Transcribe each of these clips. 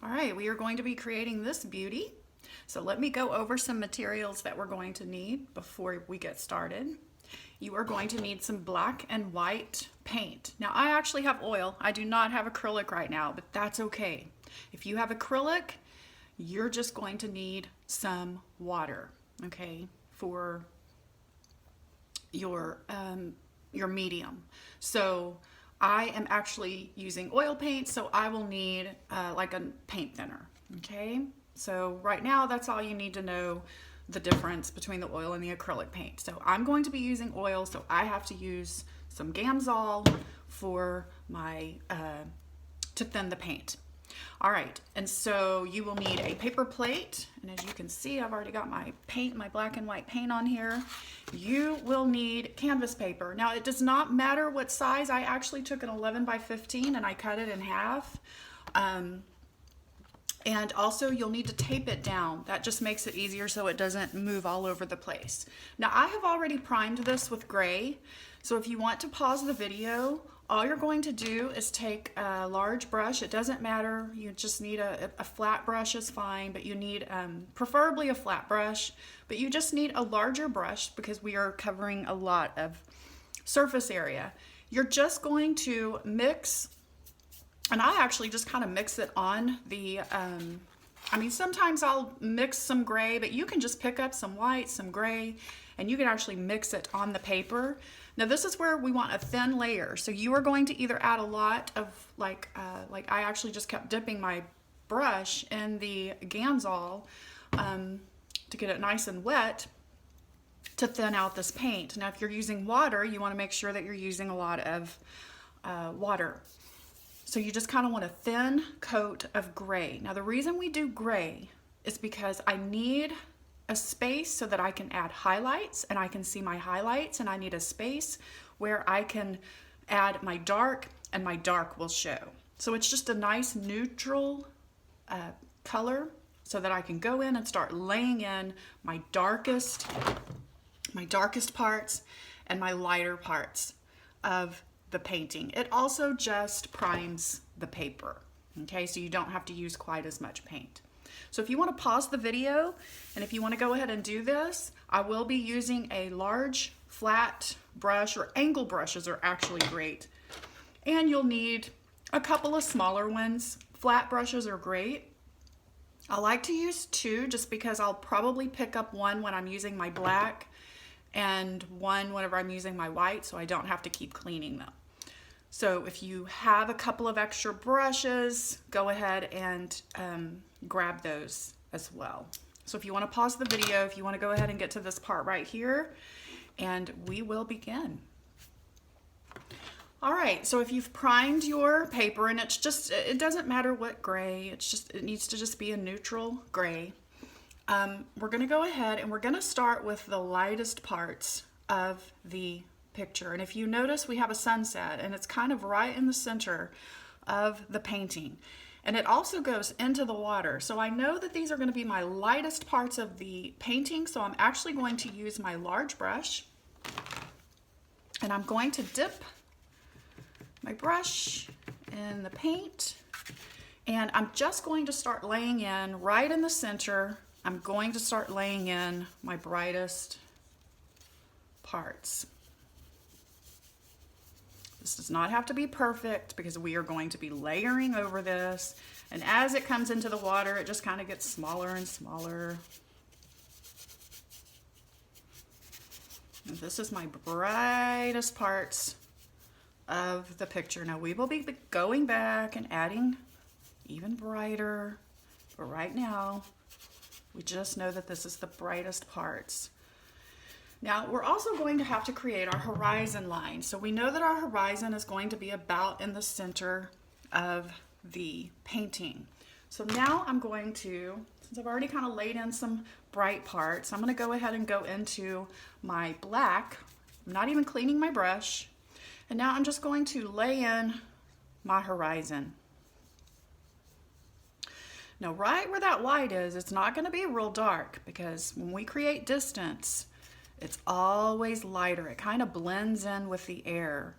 All right, we are going to be creating this beauty. So let me go over some materials that we're going to need before we get started. You are going to need some black and white paint. Now I actually have oil. I do not have acrylic right now, but that's okay. If you have acrylic, you're just going to need some water, okay, for your medium. So I am actually using oil paint, so I will need like a paint thinner, okay? So right now, that's all you need to know, the difference between the oil and the acrylic paint. So I'm going to be using oil, so I have to use some Gamsol for my, to thin the paint. All right, and so you will need a paper plate, and as you can see, I've already got my paint, my black and white paint on here. You will need canvas paper. Now, it does not matter what size. I actually took an 11 by 15 and I cut it in half. And also, you'll need to tape it down. That just makes it easier so it doesn't move all over the place. Now, I have already primed this with gray, so if you want to pause the video, all you're going to do is take a large brush. It doesn't matter. You just need a flat brush is fine, but you need preferably a flat brush, but you just need a larger brush because we are covering a lot of surface area. You're just going to mix, and I actually just kind of mix it on the, I mean, sometimes I'll mix some gray, but you can just pick up some white, some gray, and you can actually mix it on the paper. Now this is where we want a thin layer. So you are going to either add a lot of like I actually just kept dipping my brush in the Gamsol to get it nice and wet to thin out this paint. Now if you're using water, you want to make sure that you're using a lot of water. So you just kind of want a thin coat of gray. Now the reason we do gray is because I need a space so that I can add highlights and I can see my highlights, and I need a space where I can add my dark and my dark will show. So it's just a nice neutral color so that I can go in and start laying in my darkest parts and my lighter parts of the painting. It also just primes the paper, okay? So you don't have to use quite as much paint. So if you want to pause the video and if you want to go ahead and do this, I will be using a large flat brush, or angle brushes are actually great. And you'll need a couple of smaller ones. Flat brushes are great. I like to use two just because I'll probably pick up one when I'm using my black and one whenever I'm using my white, so I don't have to keep cleaning them. So if you have a couple of extra brushes, go ahead and grab those as well. So if you want to pause the video, if you want to go ahead and get to this part right here, and we will begin. All right, so if you've primed your paper, and it's just, it doesn't matter what gray, it needs to just be a neutral gray. We're gonna go ahead and we're gonna start with the lightest parts of the picture. And if you notice, we have a sunset and it's kind of right in the center of the painting. And it also goes into the water. So I know that these are going to be my lightest parts of the painting. So I'm actually going to use my large brush and I'm going to dip my brush in the paint. And I'm just going to start laying in right in the center. I'm going to start laying in my brightest parts. This does not have to be perfect because we are going to be layering over this. And as it comes into the water, it just kind of gets smaller and smaller. And this is my brightest parts of the picture. Now we will be going back and adding even brighter, but right now, we just know that this is the brightest parts. Now, we're also going to have to create our horizon line. So we know that our horizon is going to be about in the center of the painting. So now I'm going to, since I've already kind of laid in some bright parts, I'm going to go ahead and go into my black. I'm not even cleaning my brush. And now I'm just going to lay in my horizon. Now, right where that white is, it's not going to be real dark because when we create distance, it's always lighter. It kind of blends in with the air.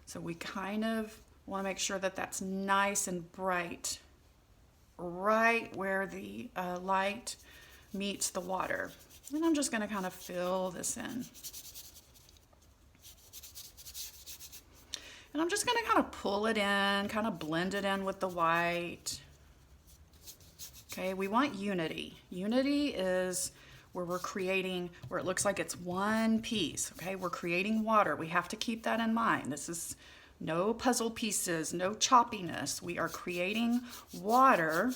So we kind of want to make sure that that's nice and bright right where the light meets the water. And I'm just going to kind of fill this in. And I'm just going to kind of pull it in, kind of blend it in with the white. Okay, we want unity. Unity is where we're creating, where it looks like it's one piece. Okay, we're creating water. We have to keep that in mind. This is no puzzle pieces, no choppiness. We are creating water.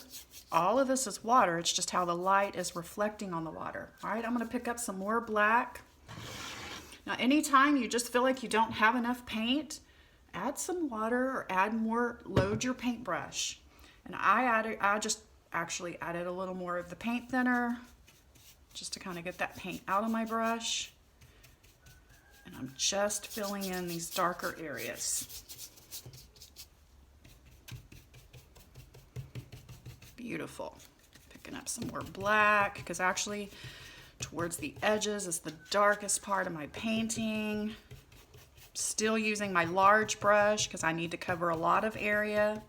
All of this is water. It's just how the light is reflecting on the water. All right, I'm going to pick up some more black. Now, anytime you just feel like you don't have enough paint, add some water or add more, load your paintbrush. And I just actually added a little more of the paint thinner just to kind of get that paint out of my brush. And I'm just filling in these darker areas. Beautiful. Picking up some more black because actually towards the edges is the darkest part of my painting. Still using my large brush because I need to cover a lot of area.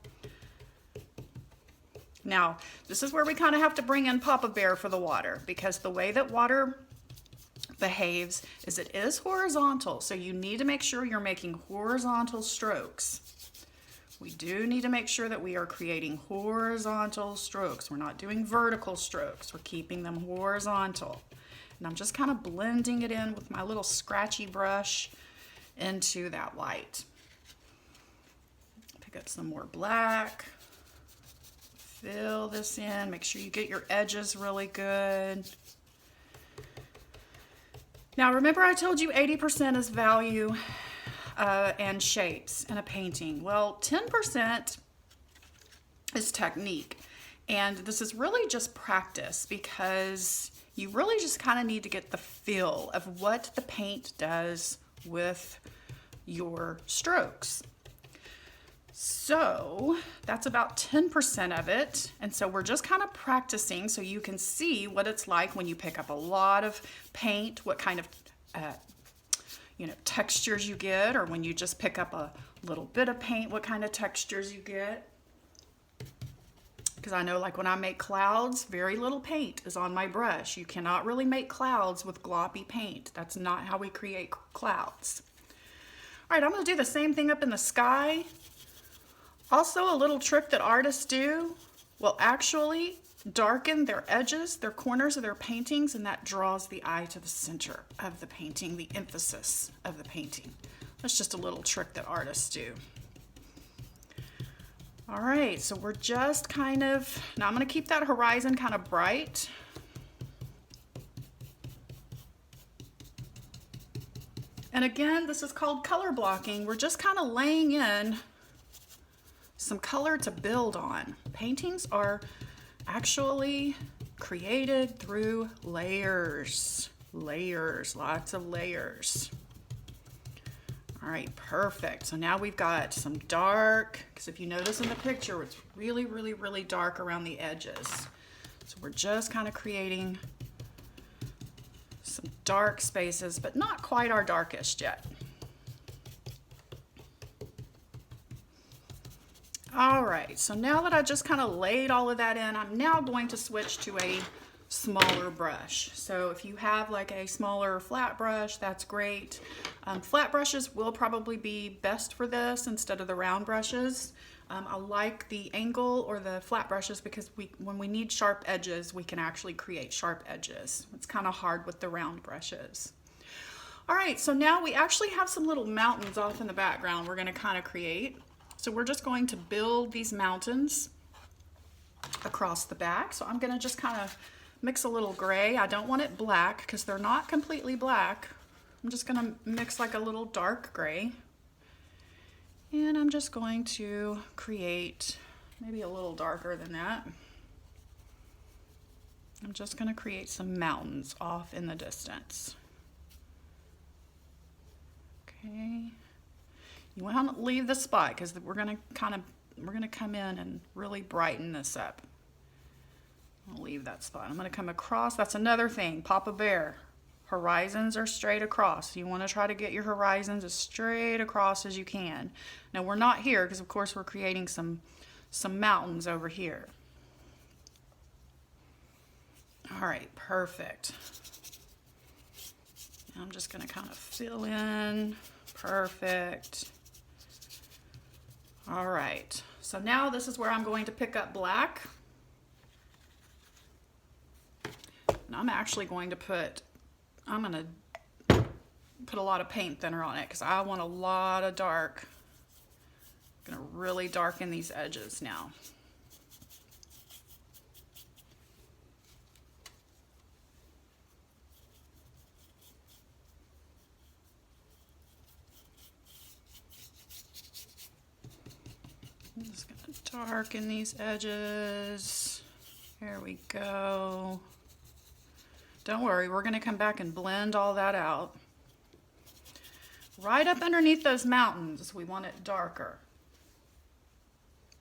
Now, this is where we kind of have to bring in Papa Bear for the water, because the way that water behaves is it is horizontal. So you need to make sure you're making horizontal strokes. We do need to make sure that we are creating horizontal strokes. We're not doing vertical strokes. We're keeping them horizontal. And I'm just kind of blending it in with my little scratchy brush into that white. Pick up some more black. Fill this in. Make sure you get your edges really good. Now remember I told you 80% is value and shapes in a painting. Well, 10% is technique. And this is really just practice, because you really just kind of need to get the feel of what the paint does with your strokes. So that's about 10% of it. And so we're just kind of practicing so you can see what it's like when you pick up a lot of paint, what kind of textures you get, or when you just pick up a little bit of paint, what kind of textures you get. Because I know, like when I make clouds, very little paint is on my brush. You cannot really make clouds with gloppy paint. That's not how we create clouds. All right, I'm going to do the same thing up in the sky. Also, a little trick that artists do will actually darken their edges, their corners of their paintings, and that draws the eye to the center of the painting, the emphasis of the painting. That's just a little trick that artists do. All right, so we're just kind of, now I'm going to keep that horizon kind of bright. And again, this is called color blocking. We're just kind of laying in some color to build on. Paintings are actually created through layers. Layers, lots of layers. All right, perfect. So now we've got some dark, because if you notice in the picture, it's really, really, really dark around the edges. So we're just kind of creating some dark spaces, but not quite our darkest yet. All right, so now that I just kind of laid all of that in, I'm now going to switch to a smaller brush. So if you have like a smaller flat brush, that's great. Flat brushes will probably be best for this instead of the round brushes. I like the angle or the flat brushes because when we need sharp edges, we can actually create sharp edges. It's kind of hard with the round brushes. All right, so now we actually have some little mountains off in the background we're going to kind of create. So we're just going to build these mountains across the back. So I'm going to just kind of mix a little gray. I don't want it black because they're not completely black. I'm just going to mix like a little dark gray. And I'm just going to create maybe a little darker than that. I'm just going to create some mountains off in the distance. Okay. You want to leave the spot because we're going to come in and really brighten this up. I'll leave that spot. I'm going to come across. That's another thing. Papa Bear. Horizons are straight across. You want to try to get your horizons as straight across as you can. Now we're not here because of course we're creating some mountains over here. All right, perfect. I'm just gonna kind of fill in, perfect. All right, so now this is where I'm going to pick up black. And I'm actually going to I'm gonna put a lot of paint thinner on it because I want a lot of dark. I'm gonna really darken these edges now. I'm just gonna darken these edges. There we go. Don't worry, we're gonna come back and blend all that out. Right up underneath those mountains, we want it darker.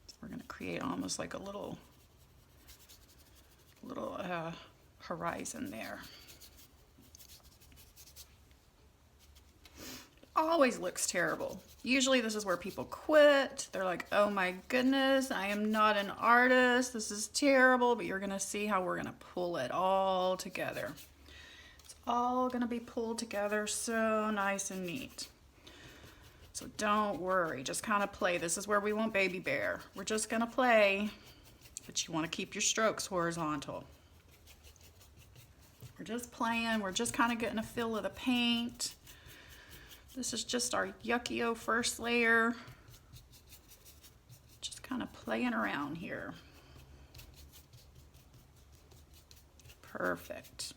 So we're gonna create almost like a little horizon there. Always looks terrible. Usually this is where people quit. They're like, oh my goodness, I am not an artist. This is terrible, but you're gonna see how we're gonna pull it all together. It's all gonna be pulled together so nice and neat. So don't worry, just kind of play. This is where we want Baby Bear. We're just gonna play, but you wanna keep your strokes horizontal. We're just playing, we're just kind of getting a feel of the paint. This is just our Yuki-O first layer. Just kind of playing around here. Perfect.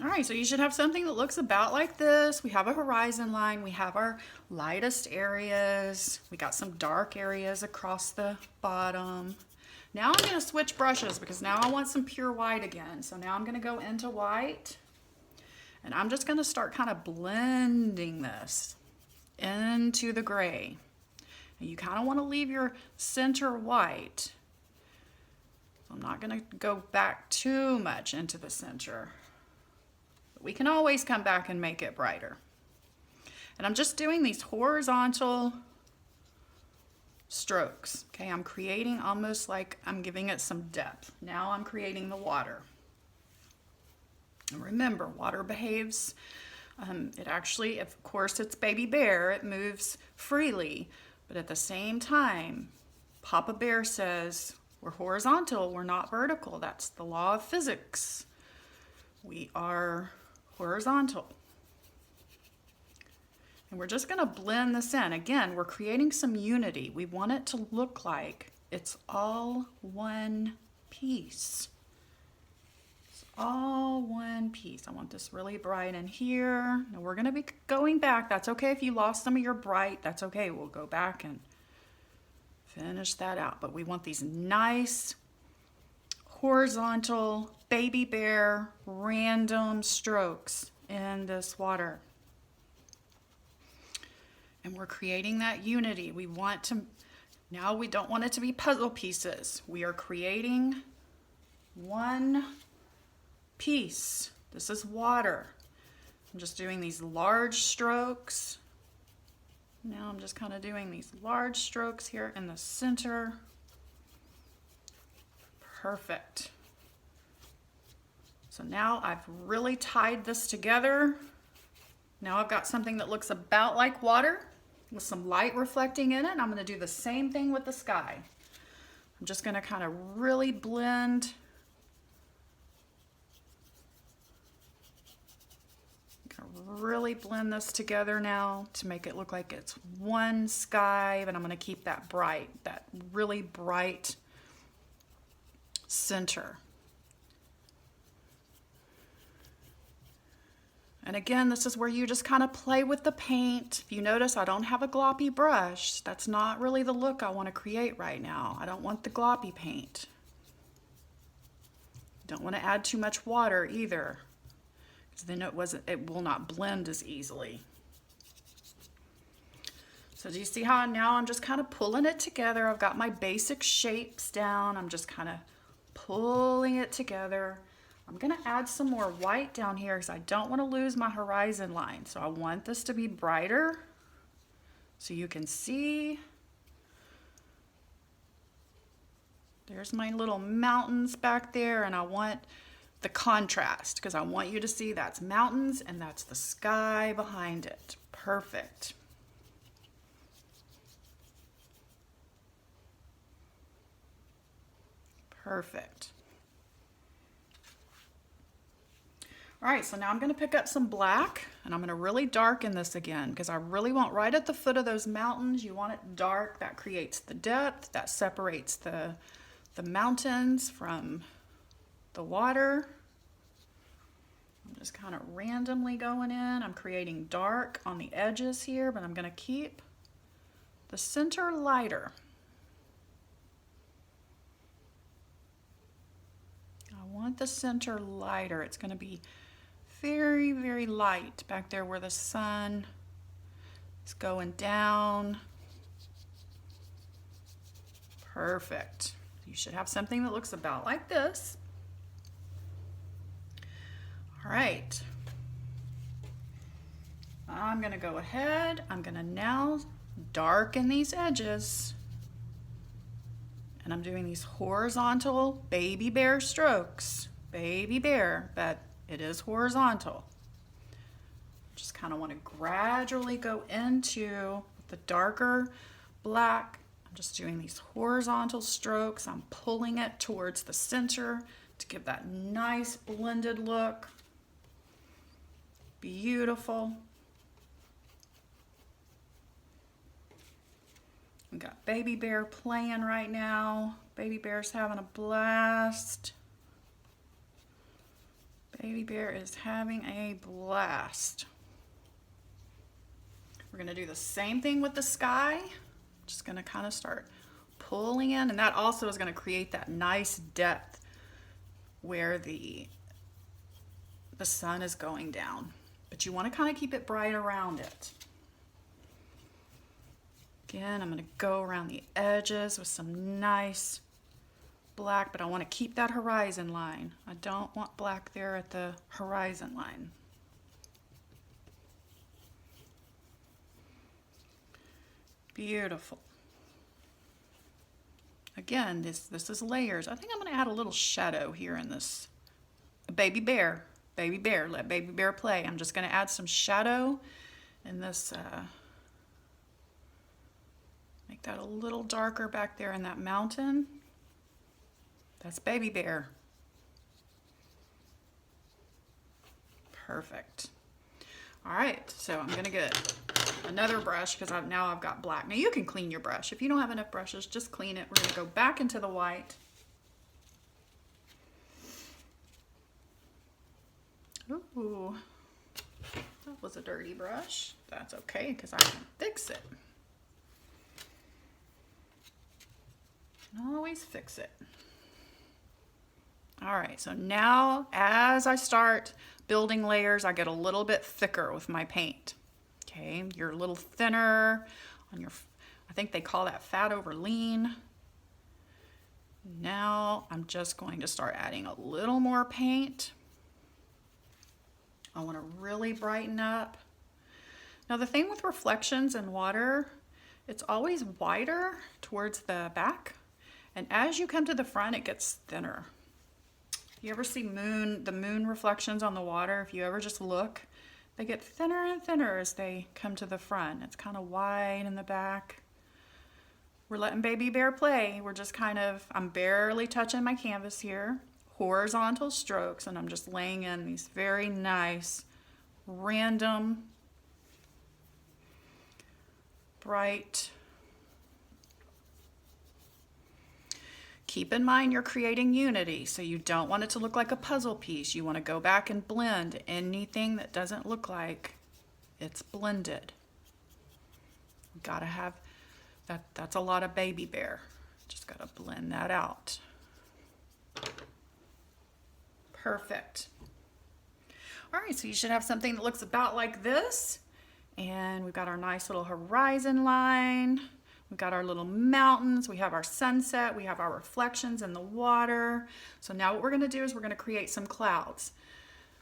All right, so you should have something that looks about like this. We have a horizon line. We have our lightest areas. We got some dark areas across the bottom. Now I'm gonna switch brushes because now I want some pure white again. So now I'm gonna go into white. And I'm just gonna start kind of blending this into the gray. And you kind of want to leave your center white. So I'm not gonna go back too much into the center. But we can always come back and make it brighter. And I'm just doing these horizontal strokes. Okay, I'm creating almost like I'm giving it some depth. Now I'm creating the water. And remember, water behaves, it actually, of course, it's Baby Bear, it moves freely, but at the same time, Papa Bear says we're horizontal, we're not vertical. That's the law of physics. We are horizontal. And we're just gonna blend this in. Again, we're creating some unity. We want it to look like it's all one piece. All one piece. I want this really bright in here. Now we're gonna be going back. That's okay if you lost some of your bright. That's okay. We'll go back and finish that out. But we want these nice horizontal Baby Bear random strokes in this water. And we're creating that unity. We want to, now we don't want it to be puzzle pieces. We are creating one piece. This is water. I'm just doing these large strokes. Now I'm just kind of doing these large strokes here in the center. Perfect. So now I've really tied this together. Now I've got something that looks about like water with some light reflecting in it. I'm going to do the same thing with the sky. I'm just going to kind of really blend this together now to make it look like it's one sky, but I'm going to keep that bright, that really bright center. And again, this is where you just kind of play with the paint. If you notice, I don't have a gloppy brush. That's not really the look I want to create right now. I don't want the gloppy paint. Don't want to add too much water either, because then it will not blend as easily. So do you see how now I'm just kind of pulling it together? I've got my basic shapes down. I'm just kind of pulling it together. I'm gonna add some more white down here because I don't want to lose my horizon line. So I want this to be brighter so you can see. There's my little mountains back there, and I want the contrast because I want you to see that's mountains and that's the sky behind it. Perfect. Perfect. All right, so now I'm going to pick up some black and I'm going to really darken this again because I really want right at the foot of those mountains, you want it dark. That creates the depth, that separates the mountains from the water. I'm just kind of randomly going in. I'm creating dark on the edges here, but I'm going to keep the center lighter. I want the center lighter. It's going to be very, very light back there where the sun is going down. Perfect. You should have something that looks about like this. All right. I'm going to go ahead. I'm going to now darken these edges. And I'm doing these horizontal baby bear strokes. Baby bear, but it is horizontal. Just kind of want to gradually go into the darker black. I'm just doing these horizontal strokes. I'm pulling it towards the center to give that nice blended look. Beautiful. We got Baby Bear playing right now. Baby Bear's having a blast. Baby Bear is having a blast. We're gonna do the same thing with the sky. Just gonna kind of start pulling in, and that also is gonna create that nice depth where the sun is going down. But you wanna kind of keep it bright around it. Again, I'm gonna go around the edges with some nice black, but I want to keep that horizon line. I don't want black there at the horizon line. Beautiful. Again, this is layers. I think I'm going to add a little shadow here in this. Baby bear, let baby bear play. I'm just going to add some shadow in this. Make that a little darker back there in that mountain. That's Baby Bear. Perfect. All right, so I'm gonna get another brush because now I've got black. Now you can clean your brush. If you don't have enough brushes, just clean it. We're gonna go back into the white. Ooh, that was a dirty brush. That's okay because I can fix it. Always fix it. All right, so now as I start building layers, I get a little bit thicker with my paint. Okay, you're a little thinner on your, I think they call that fat over lean. Now I'm just going to start adding a little more paint. I want to really brighten up. Now the thing with reflections in water, it's always wider towards the back. And as you come to the front, it gets thinner. You ever see the moon reflections on the water? If you ever just look, they get thinner and thinner as they come to the front. It's kind of wide in the back. We're letting Baby Bear play. We're just I'm barely touching my canvas here. Horizontal strokes, and I'm just laying in these very nice, random, bright. Keep in mind you're creating unity, so you don't want it to look like a puzzle piece. You want to go back and blend anything that doesn't look like it's blended. You gotta have that. That's a lot of Baby Bear. Just gotta blend that out. Perfect. All right, so you should have something that looks about like this. And we've got our nice little horizon line. We've got our little mountains, we have our sunset, we have our reflections in the water. So now what we're gonna do is we're gonna create some clouds.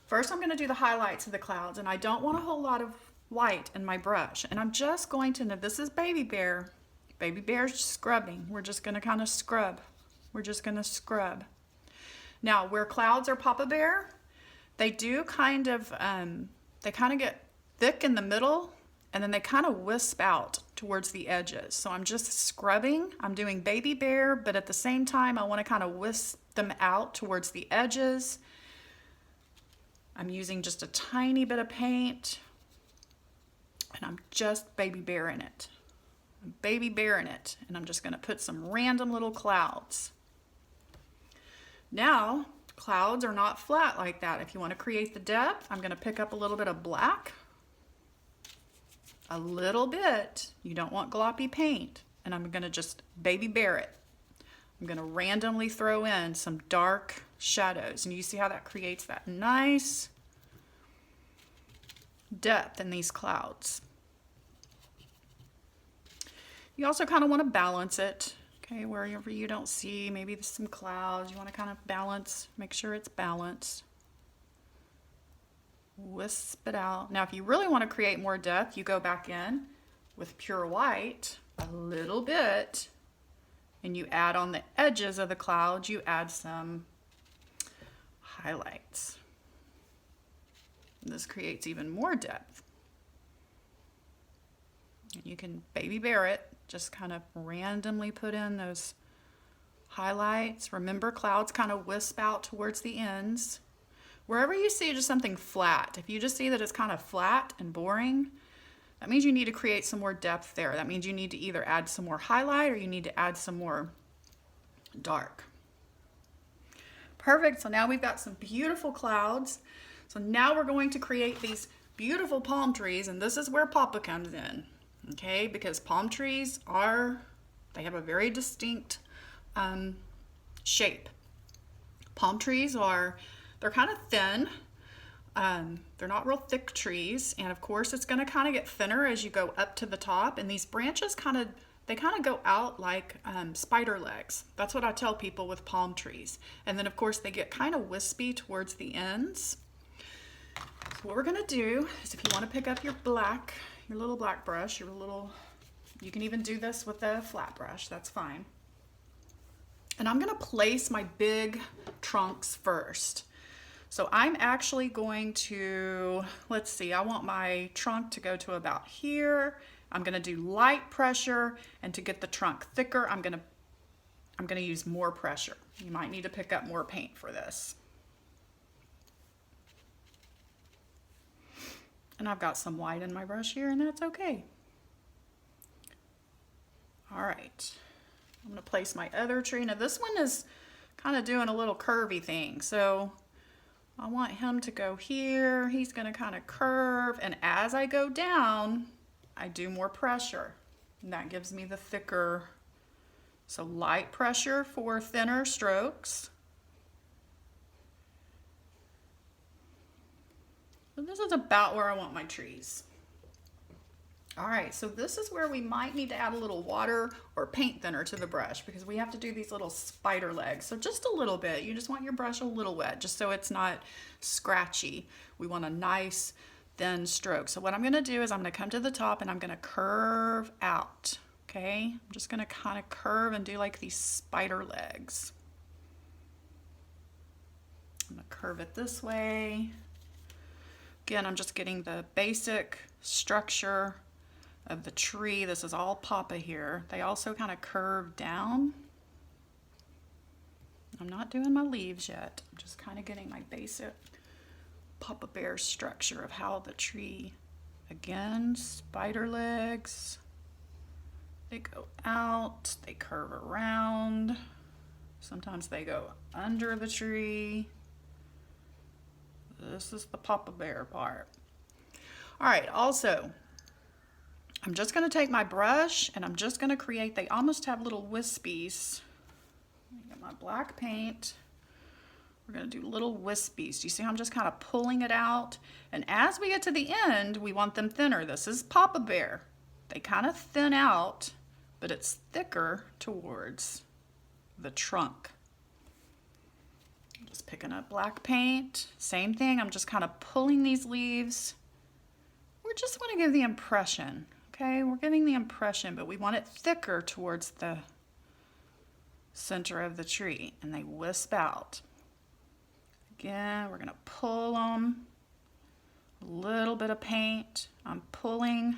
First, I'm gonna do the highlights of the clouds, and I don't want a whole lot of white in my brush. And I'm just going to, now this is Baby Bear. Baby Bear's scrubbing. We're just gonna kind of scrub We're just gonna scrub. Now, where clouds are Papa Bear, they do kind of get thick in the middle, and then they kind of wisp out towards the edges. So I'm just scrubbing. I'm doing Baby Bear, but at the same time, I want to kind of wisp them out towards the edges. I'm using just a tiny bit of paint, and I'm just Baby Bearing it. I'm Baby Bearing it, and I'm just going to put some random little clouds. Now, clouds are not flat like that. If you want to create the depth, I'm going to pick up a little bit of black. A little bit. You don't want gloppy paint. And I'm going to just Baby Bear it. I'm going to randomly throw in some dark shadows. And you see how that creates that nice depth in these clouds. You also kind of want to balance it. Okay, wherever you don't see, maybe there's some clouds, you want to kind of balance, make sure it's balanced. Wisp it out. Now, if you really want to create more depth, you go back in with pure white a little bit, and you add on the edges of the clouds, you add some highlights. And this creates even more depth. And you can Baby Bear it. Just kind of randomly put in those highlights. Remember, clouds kind of wisp out towards the ends. Wherever you see just something flat, if you just see that it's kind of flat and boring, that means you need to create some more depth there. That means you need to either add some more highlight or you need to add some more dark. Perfect. So now we've got some beautiful clouds. So now we're going to create these beautiful palm trees, and this is where Papa comes in. Okay, because palm trees they have a very distinct shape. Palm trees they're kind of thin. They're not real thick trees. And of course, it's going to kind of get thinner as you go up to the top. And these branches kind of go out like spider legs. That's what I tell people with palm trees. And then of course, they get kind of wispy towards the ends. So what we're going to do is, if you want to pick up your little black brush, you can even do this with a flat brush, that's fine. And I'm gonna place my big trunks first. So I'm actually going to, let's see, I want my trunk to go to about here. I'm gonna do light pressure, and to get the trunk thicker, I'm gonna use more pressure. You might need to pick up more paint for this. And I've got some white in my brush here, and that's okay. All right, I'm gonna place my other tree. Now this one is kind of doing a little curvy thing. So I want him to go here. He's gonna kind of curve. And as I go down, I do more pressure. And that gives me the thicker. So light pressure for thinner strokes. So this is about where I want my trees. All right, so this is where we might need to add a little water or paint thinner to the brush, because we have to do these little spider legs. So just a little bit. You just want your brush a little wet, just so it's not scratchy. We want a nice thin stroke. So what I'm gonna do is I'm gonna come to the top and I'm gonna curve out, okay? I'm just gonna kind of curve and do like these spider legs. I'm gonna curve it this way. Again, I'm just getting the basic structure of the tree. This is all Papa here. They also kind of curve down. I'm not doing my leaves yet. I'm just kind of getting my basic Papa Bear structure of how the tree, again, spider legs. They go out, they curve around. Sometimes they go under the tree. This is the Papa Bear part. All right, also, I'm just gonna take my brush and I'm just gonna create, they almost have little wispies. Get my black paint. We're gonna do little wispies. Do you see how I'm just kind of pulling it out? And as we get to the end, we want them thinner. This is Papa Bear. They kind of thin out, but it's thicker towards the trunk. Just picking up black paint, same thing. I'm just kind of pulling these leaves. We just want to give the impression, okay? We're giving the impression, but we want it thicker towards the center of the tree, and they wisp out. Again, we're going to pull them. A little bit of paint. I'm pulling.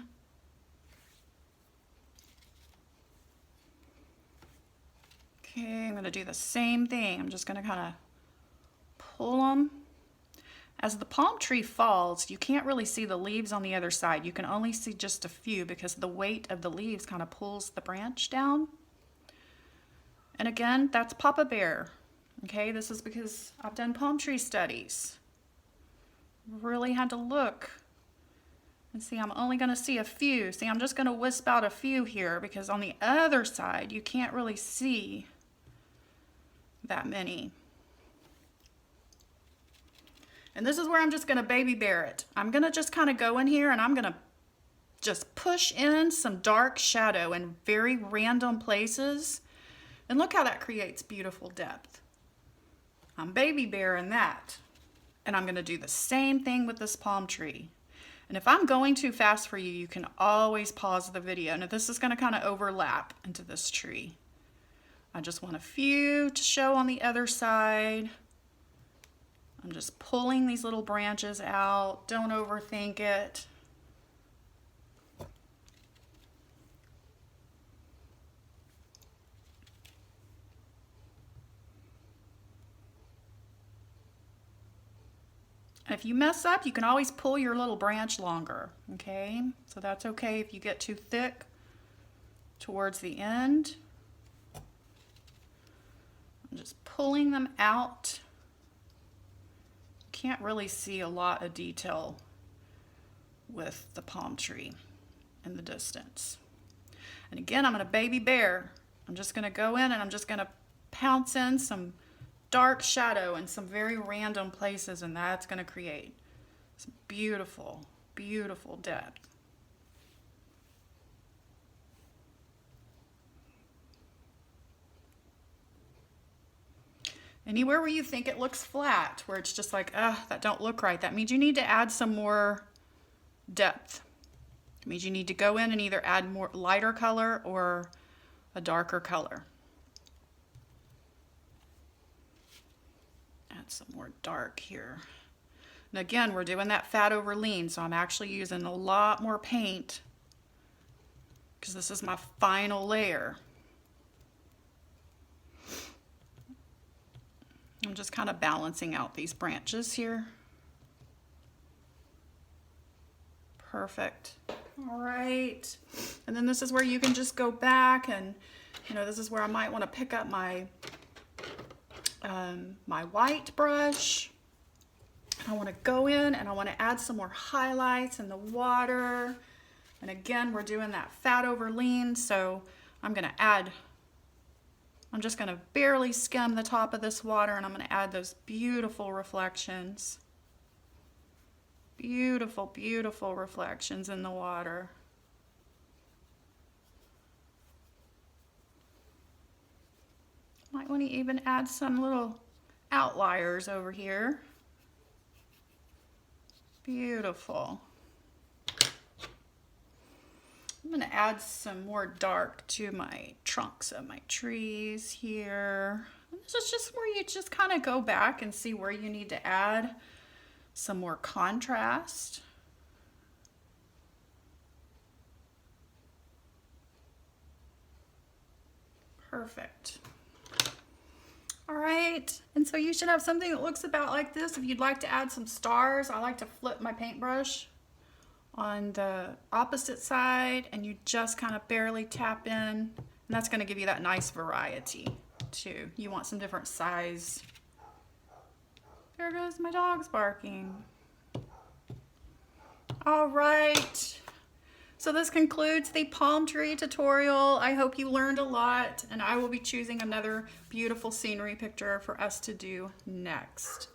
Okay, I'm going to do the same thing. I'm just going to kind of pull them. As the palm tree falls, you can't really see the leaves on the other side. You can only see just a few because the weight of the leaves kind of pulls the branch down. And again, that's Papa Bear. Okay, this is because I've done palm tree studies. Really had to look and see. I'm only going to see a few. See, I'm just going to wisp out a few here because on the other side, you can't really see that many. And this is where I'm just going to baby bear it. I'm going to just kind of go in here and I'm going to just push in some dark shadow in very random places. And look how that creates beautiful depth. I'm baby bearing that. And I'm going to do the same thing with this palm tree. And if I'm going too fast for you, you can always pause the video. Now this is going to kind of overlap into this tree. I just want a few to show on the other side. I'm just pulling these little branches out. Don't overthink it. If you mess up, you can always pull your little branch longer, okay? So that's okay if you get too thick towards the end. I'm just pulling them out. Can't really see a lot of detail with the palm tree in the distance. And again, I'm going to baby bear. I'm just going to go in and I'm just going to pounce in some dark shadow in some very random places, and that's going to create some beautiful, beautiful depth. Anywhere where you think it looks flat, where it's just like, that don't look right, that means you need to add some more depth. It means you need to go in and either add more lighter color or a darker color. Add some more dark here. And again, we're doing that fat over lean, so I'm actually using a lot more paint because this is my final layer. I'm just kind of balancing out these branches here. Perfect. All right. And then this is where you can just go back and, you know, this is where I might want to pick up my my white brush. I want to go in and I want to add some more highlights in the water. And again, we're doing that fat over lean, so I'm just going to barely skim the top of this water, and I'm going to add those beautiful reflections. Beautiful, beautiful reflections in the water. Might want to even add some little outliers over here. Beautiful. I'm going to add some more dark to my trunks of my trees here. And this is just where you just kind of go back and see where you need to add some more contrast. Perfect. All right, and so you should have something that looks about like this. If you'd like to add some stars, I like to flip my paintbrush on the opposite side, and you just kind of barely tap in, and that's going to give you that nice variety too. You want some different size. There goes my dog's barking. All right. So this concludes the palm tree tutorial. I hope you learned a lot, and I will be choosing another beautiful scenery picture for us to do next.